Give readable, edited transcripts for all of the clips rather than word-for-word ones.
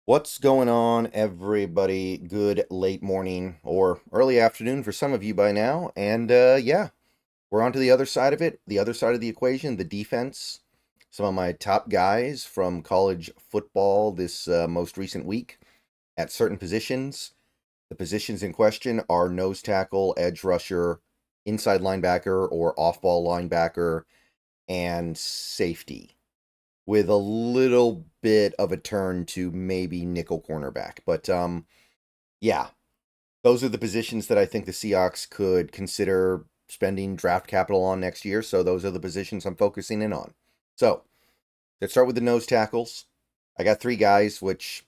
What's going on, everybody? Good late morning or early afternoon for some of you by now. And yeah, we're on to the other side of it, the other side of the equation, the defense. Some of my top guys from college football this most recent week at certain positions. The positions in question are nose tackle, edge rusher, inside linebacker, or off ball linebacker, and safety with a little bit of a turn to maybe nickel cornerback. But yeah, those are the positions that I think the Seahawks could consider spending draft capital on next year. So those are the positions I'm focusing in on. So let's start with the nose tackles. I got three guys, which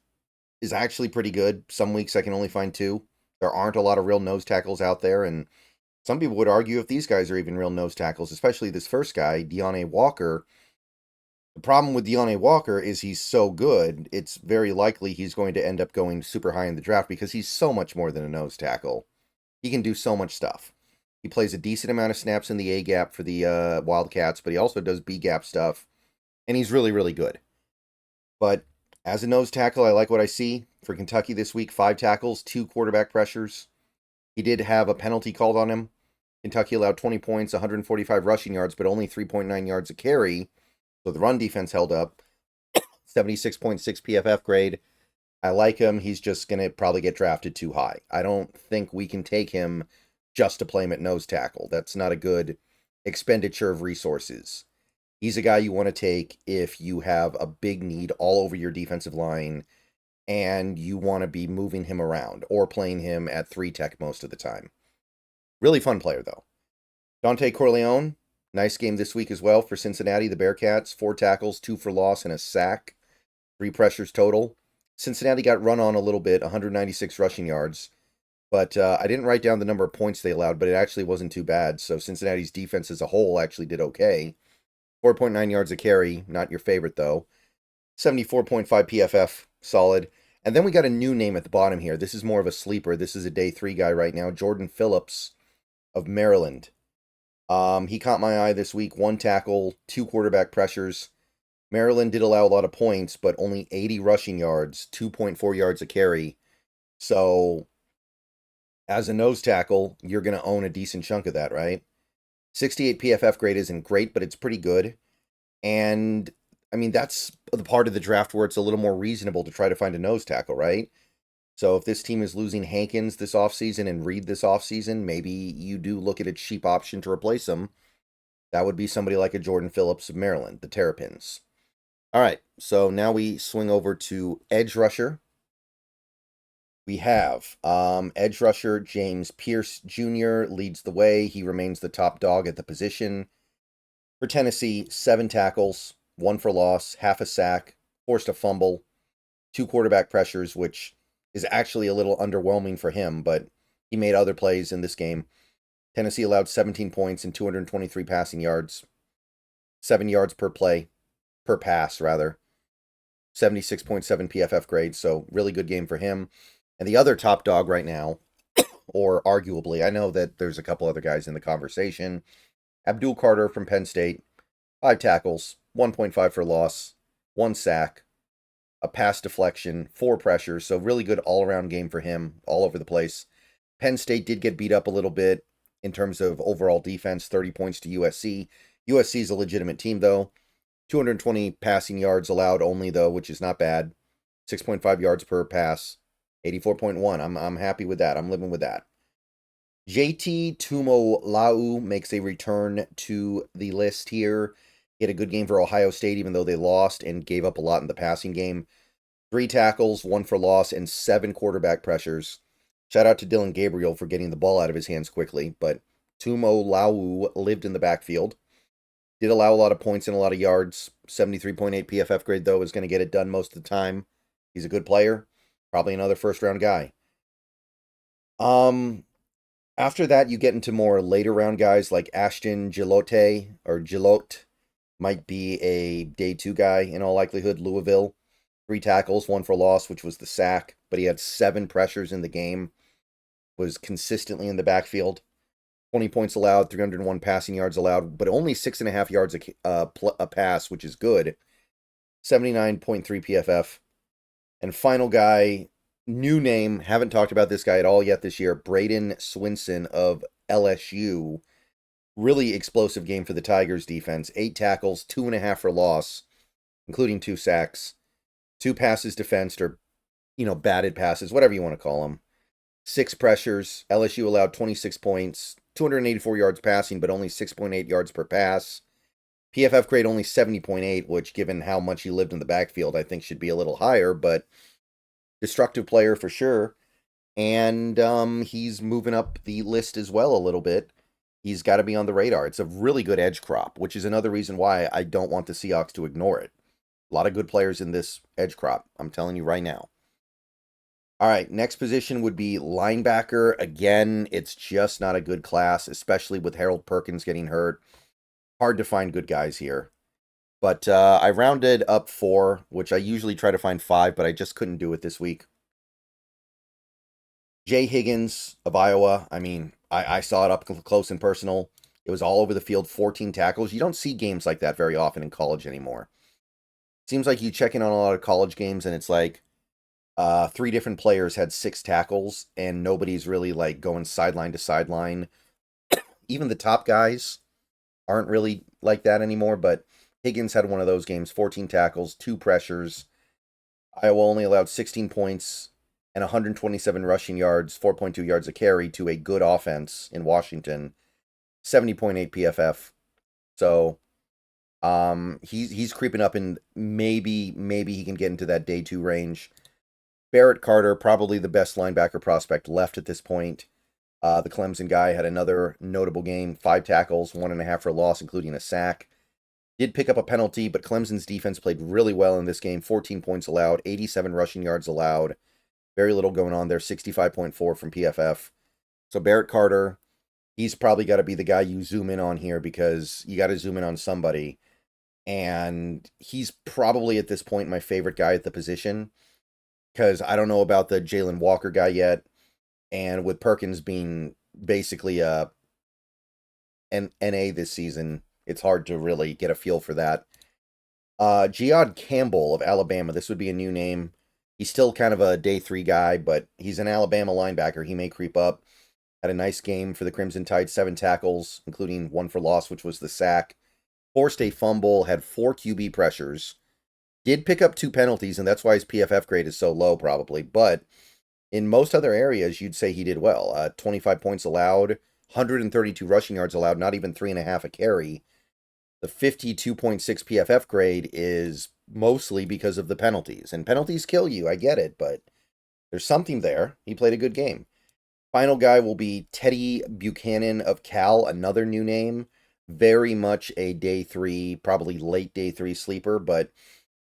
is actually pretty good. Some weeks I can only find two. There aren't a lot of real nose tackles out there, and some people would argue if these guys are even real nose tackles, especially this first guy, Deontay Walker. The problem with Deontay Walker is he's so good, it's very likely he's going to end up going super high in the draft because he's so much more than a nose tackle. He can do so much stuff. He plays a decent amount of snaps in the A gap for the Wildcats, but he also does B gap stuff, and he's really, really good. But as a nose tackle, I like what I see. For Kentucky this week, 5 tackles, 2 quarterback pressures. He did have a penalty called on him. Kentucky allowed 20 points, 145 rushing yards, but only 3.9 yards a carry. So the run defense held up. 76.6 PFF grade. I like him. He's just going to probably get drafted too high. I don't think we can take him just to play him at nose tackle. That's not a good expenditure of resources. He's a guy you want to take if you have a big need all over your defensive line and you want to be moving him around or playing him at 3 tech most of the time. Really fun player, though. Dante Corleone, nice game this week as well for Cincinnati, the Bearcats. 4 tackles, 2 for loss, and a sack. 3 pressures total. Cincinnati got run on a little bit, 196 rushing yards. But I didn't write down the number of points they allowed, but it actually wasn't too bad. So Cincinnati's defense as a whole actually did okay. 4.9 yards a carry, not your favorite though. 74.5 PFF, solid. And then we got a new name at the bottom here. This is more of a sleeper. This is a day 3 guy right now, Jordan Phillips of Maryland. He caught my eye this week. 1 tackle, 2 quarterback pressures. Maryland did allow a lot of points, but only 80 rushing yards, 2.4 yards a carry. So, as a nose tackle, you're going to own a decent chunk of that, right? 68 PFF grade isn't great, but it's pretty good. And, I mean, that's the part of the draft where it's a little more reasonable to try to find a nose tackle, right? So, if this team is losing Hankins this offseason and Reed this offseason, maybe you do look at a cheap option to replace him. That would be somebody like a Jordan Phillips of Maryland, the Terrapins. All right, so now we swing over to edge rusher. We have edge rusher James Pierce Jr. leads the way. He remains the top dog at the position. For Tennessee, 7 tackles, 1 for loss, half a sack, forced a fumble, 2 quarterback pressures, which is actually a little underwhelming for him, but he made other plays in this game. Tennessee allowed 17 points and 223 passing yards, 7 yards per play, per pass, rather. 76.7 PFF grade, so really good game for him. And the other top dog right now, or arguably, I know that there's a couple other guys in the conversation. Abdul Carter from Penn State, 5 tackles, 1.5 for loss, 1 sack, a pass deflection, 4 pressures, so really good all-around game for him, all over the place. Penn State did get beat up a little bit in terms of overall defense, 30 points to USC. USC is a legitimate team, though. 220 passing yards allowed only, though, which is not bad. 6.5 yards per pass. 84.1. I'm happy with that. I'm living with that. JT Tuimoloau makes a return to the list here. He had a good game for Ohio State, even though they lost and gave up a lot in the passing game. 3 tackles, 1 for loss, and 7 quarterback pressures. Shout out to Dylan Gabriel for getting the ball out of his hands quickly, but Tuimoloau lived in the backfield. Did allow a lot of points and a lot of yards. 73.8 PFF grade, though, is going to get it done most of the time. He's a good player. Probably another first-round guy. After that, you get into more later-round guys like Ashton Gilote, or Gilote. Might be a day 2 guy, in all likelihood. Louisville. 3 tackles, 1 for loss, which was the sack. But he had 7 pressures in the game. Was consistently in the backfield. 20 points allowed, 301 passing yards allowed, but only 6.5 yards a pass, which is good. 79.3 PFF. And final guy, new name, haven't talked about this guy at all yet this year, Braden Swinson of LSU. Really explosive game for the Tigers defense. 8 tackles, 2.5 for loss, including 2 sacks, 2 passes defensed, or, batted passes, whatever you want to call them. 6 pressures. LSU allowed 26 points, 284 yards passing, but only 6.8 yards per pass. PFF grade only 70.8, which, given how much he lived in the backfield, I think should be a little higher, but destructive player for sure. And he's moving up the list as well a little bit. He's got to be on the radar. It's a really good edge crop, which is another reason why I don't want the Seahawks to ignore it. A lot of good players in this edge crop, I'm telling you right now. All right, next position would be linebacker. Again, it's just not a good class, especially with Harold Perkins getting hurt. Hard to find good guys here. But I rounded up 4, which I usually try to find 5, but I just couldn't do it this week. Jay Higgins of Iowa. I mean, I saw it up close and personal. It was all over the field, 14 tackles. You don't see games like that very often in college anymore. Seems like you check in on a lot of college games and it's like 3 different players had 6 tackles and nobody's really like going sideline to sideline. Even the top guys aren't really like that anymore, but Higgins had one of those games, 14 tackles, 2 pressures. Iowa only allowed 16 points and 127 rushing yards, 4.2 yards a carry to a good offense in Washington, 70.8 PFF. So he's creeping up, and maybe he can get into that day 2 range. Barrett Carter, probably the best linebacker prospect left at this point. The Clemson guy had another notable game, 5 tackles, 1.5 for loss, including a sack. Did pick up a penalty, but Clemson's defense played really well in this game. 14 points allowed, 87 rushing yards allowed. Very little going on there, 65.4 from PFF. So Barrett Carter, he's probably got to be the guy you zoom in on here because you got to zoom in on somebody. And he's probably at this point my favorite guy at the position because I don't know about the Jalen Walker guy yet. And with Perkins being basically an NA this season, it's hard to really get a feel for that. Geod Campbell of Alabama. This would be a new name. He's still kind of a day 3 guy, but he's an Alabama linebacker. He may creep up. Had a nice game for the Crimson Tide, 7 tackles, including 1 for loss, which was the sack. Forced a fumble, had 4 QB pressures. Did pick up 2 penalties, and that's why his PFF grade is so low, probably. But in most other areas, you'd say he did well. 25 points allowed, 132 rushing yards allowed, not even 3.5 a carry. The 52.6 PFF grade is mostly because of the penalties. And penalties kill you, I get it, but there's something there. He played a good game. Final guy will be Teddy Buchanan of Cal, another new name. Very much a day 3, probably late day 3 sleeper, but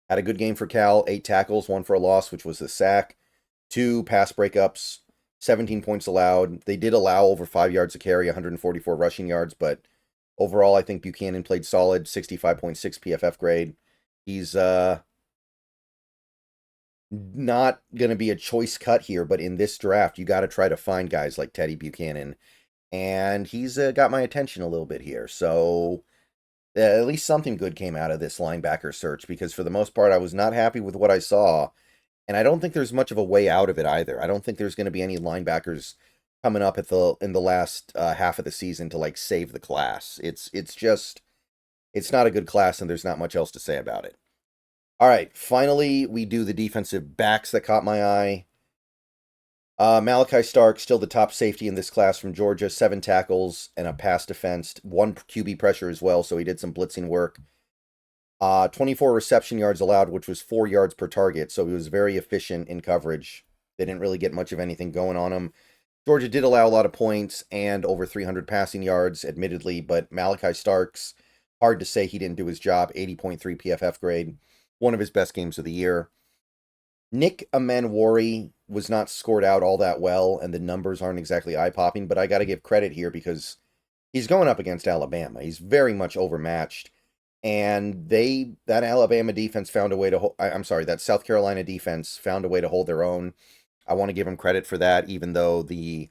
had a good game for Cal. 8 tackles, 1 for a loss, which was the sack. 2 pass breakups, 17 points allowed. They did allow over 5 yards a carry, 144 rushing yards, but overall, I think Buchanan played solid, 65.6 PFF grade. He's not going to be a choice cut here, but in this draft, you got to try to find guys like Teddy Buchanan. And he's got my attention a little bit here. So at least something good came out of this linebacker search, because for the most part, I was not happy with what I saw. And I don't think there's much of a way out of it either. I don't think there's going to be any linebackers coming up in the last half of the season to like save the class. It's not a good class, and there's not much else to say about it. All right, finally we do the defensive backs that caught my eye. Malachi Stark, still the top safety in this class from Georgia, 7 tackles and a pass defense, 1 QB pressure as well, so he did some blitzing work. 24 reception yards allowed, which was 4 yards per target, so he was very efficient in coverage. They didn't really get much of anything going on him. Georgia did allow a lot of points and over 300 passing yards, admittedly, but Malachi Stark's, hard to say he didn't do his job, 80.3 PFF grade, one of his best games of the year. Nick Amanwari was not scored out all that well, and the numbers aren't exactly eye-popping, but I got to give credit here because he's going up against Alabama. He's very much overmatched. And that Alabama defense found a way to that South Carolina defense found a way to hold their own. I want to give him credit for that, even though the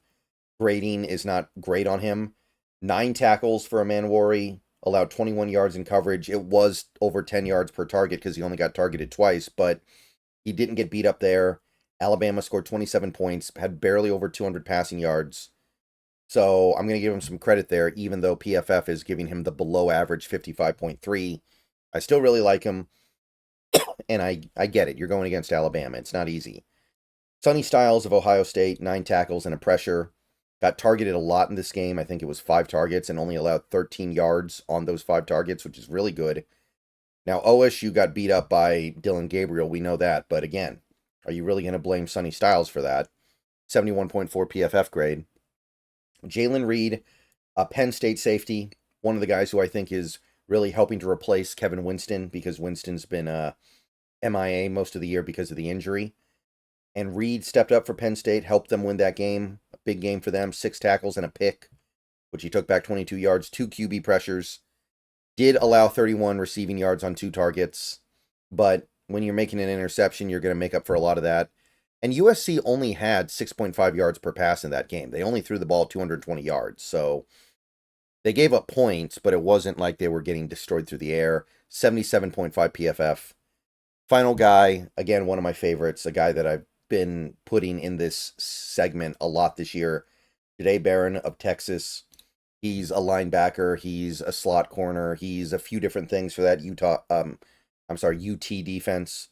grading is not great on him. 9 tackles for Amanwari, allowed 21 yards in coverage. It was over 10 yards per target because he only got targeted twice, but He didn't get beat up there. Alabama scored 27 points, had barely over 200 passing yards. So I'm going to give him some credit there, even though PFF is giving him the below average 55.3. I still really like him, and I get it. You're going against Alabama. It's not easy. Sonny Styles of Ohio State, 9 tackles and a pressure. Got targeted a lot in this game. I think it was 5 targets and only allowed 13 yards on those 5 targets, which is really good. Now, OSU got beat up by Dylan Gabriel. We know that. But again, are you really going to blame Sonny Styles for that? 71.4 PFF grade. Jalen Reed, a Penn State safety, one of the guys who I think is really helping to replace Kevin Winston because Winston's been MIA most of the year because of the injury. And Reed stepped up for Penn State, helped them win that game. A big game for them. 6 tackles and a pick, which he took back 22 yards, 2 QB pressures. Did allow 31 receiving yards on 2 targets. But when you're making an interception, you're going to make up for a lot of that. And USC only had 6.5 yards per pass in that game. They only threw the ball 220 yards. So they gave up points, but it wasn't like they were getting destroyed through the air. 77.5 PFF. Final guy, again, one of my favorites, a guy that I've been putting in this segment a lot this year. Jahdae Barron of Texas. He's a linebacker. He's a slot corner. He's a few different things for that UT defense.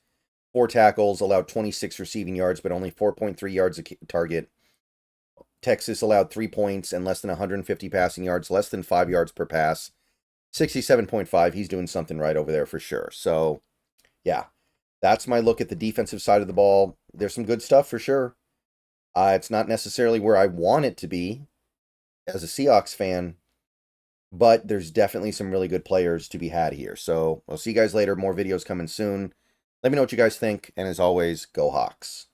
4 tackles, allowed 26 receiving yards, but only 4.3 yards a target. Texas allowed 3 points and less than 150 passing yards, less than 5 yards per pass. 67.5. He's doing something right over there for sure. So, yeah, that's my look at the defensive side of the ball. There's some good stuff for sure. It's not necessarily where I want it to be as a Seahawks fan, but there's definitely some really good players to be had here. So, I'll see you guys later. More videos coming soon. Let me know what you guys think, and as always, go Hawks.